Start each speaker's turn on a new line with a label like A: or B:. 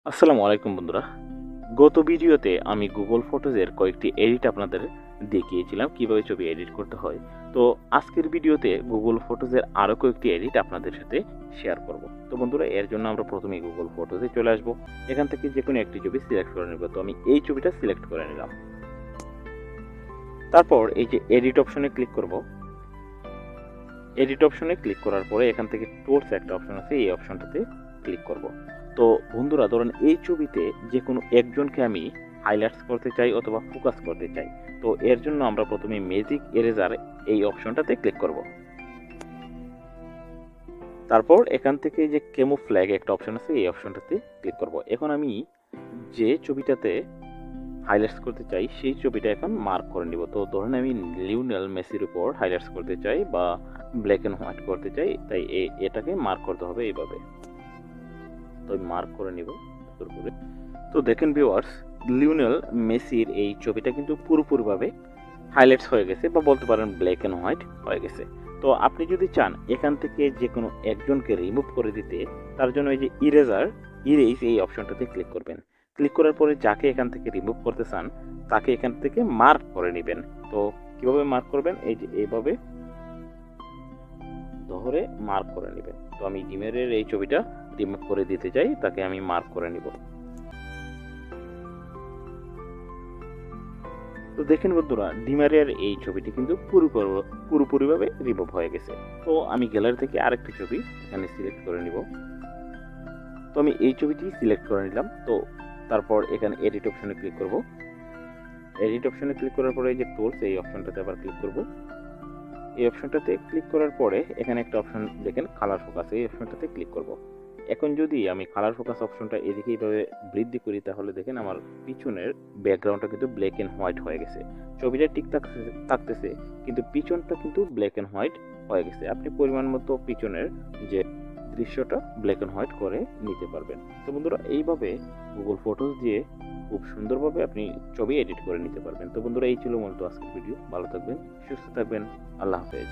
A: আসসালামু আলাইকুম বন্ধুরা। গত ভিডিওতে আমি গুগল ফটোজের কয়েকটি এডিট আপনাদের দেখিয়েছিলাম কিভাবে ছবি এডিট করতে হয়। তো আজকের ভিডিওতে গুগল ফটোজের আরও কয়েকটি এডিট আপনাদের সাথে শেয়ার করব। তো বন্ধুরা, এর জন্য আমরা প্রথমেই গুগল ফটোজে চলে আসব। এখান থেকে যে কোনো একটি ছবি সিলেক্ট করে নেব। তো আমি এই ছবিটা সিলেক্ট করে নিলাম। তারপর এই যে এডিট অপশনে ক্লিক করব। এডিট অপশনে ক্লিক করার পরে এখান থেকে টুলস একটা অপশন আছে, এই অপশনটাতে ক্লিক করব। তো বন্ধুরা, ধরেন এই ছবিতে যে কোনো একজনকে আমি হাইলাইটস করতে চাই অথবা ফোকাস করতে চাই। তো এর জন্য আমরা প্রথমে ম্যাজিক এরেজার এই অপশনটাতে ক্লিক করব। তারপর এখান থেকে যে ক্যামোফ্ল্যাগ একটা অপশন আছে, এই অপশনটাতে ক্লিক করব। এখন আমি যে ছবিটাতে হাইলাইটস করতে চাই সেই ছবিটা এখন মার্ক করে নিব। তো ধরেন আমি লিওনেল মেসির উপর হাইলাইটস করতে চাই বা ব্ল্যাক অ্যান্ড হোয়াইট করতে চাই, তাই এটাকে মার্ক করতে হবে এইভাবে। তো আমি মার্ক করে নিব। তো দেখেন ভিউয়ার্স, লিওনেল মেসির এই ছবিটা কিন্তু পুরোপুরিভাবে হাইলাইটস হয়ে গেছে বা বলতে পারেন ব্ল্যাক অ্যান্ড হোয়াইট হয়ে গেছে। তো আপনি যদি চান এখান থেকে যে কোনো একজনকে রিমুভ করে দিতে, তার জন্য এই যে ইরেজ এই অপশনটাতে ক্লিক করবেন। ক্লিক করার পরে যাকে এখান থেকে রিমুভ করতে চান তাকে এখান থেকে মার্ক করে নেবেন। তো কিভাবে মার্ক করবেন, এই যে এইভাবে ধরে মার্ক করে নেবেন। তো আমি ডিমের এই ছবিটা রিমুভ করে দিতে চাই, তাকে আমি মার্ক করে নিব। তো দেখেন বন্ধুরা, ডিমারের এই ছবিটি কিন্তু পুরোপুরিভাবে রিমুভ হয়ে গেছে। তো আমি গ্যালারি থেকে আরেকটি ছবি এখানে সিলেক্ট করে নিব। তো আমি এই ছবিটি সিলেক্ট করে নিলাম। তো তারপর এখানে এডিট অপশনে ক্লিক করব। এডিট অপশনে ক্লিক করার পরে এই যে টুলস এই অপশনটাতে আবার ক্লিক করব। এই অপশনটাতে ক্লিক করার পরে এখানে একটা অপশন দেখেন কালার ফোকাস, এই অপশনটাতে ক্লিক করব। এখন যদি আমি কালার ফোকাস অপশনটা এদিকে এইভাবে বৃদ্ধি করি, তাহলে দেখেন আমার পিছনের ব্যাকগ্রাউন্ডটা কিন্তু ব্ল্যাক অ্যান্ড হোয়াইট হয়ে গেছে। ছবিটা ঠিক থাকতেছে কিন্তু পিছনটা কিন্তু ব্ল্যাক অ্যান্ড হোয়াইট হয়ে গেছে। আপনি পরিমাণ মতো পিছনের যে দৃশ্যটা ব্ল্যাক অ্যান্ড হোয়াইট করে নিতে পারবেন। তো বন্ধুরা, এইভাবে গুগল ফটোস দিয়ে খুব সুন্দরভাবে আপনি ছবি এডিট করে নিতে পারবেন। তো বন্ধুরা, এই ছিল মূলত আজকের ভিডিও। ভালো থাকবেন, সুস্থ থাকবেন, আল্লাহ হাফেজ।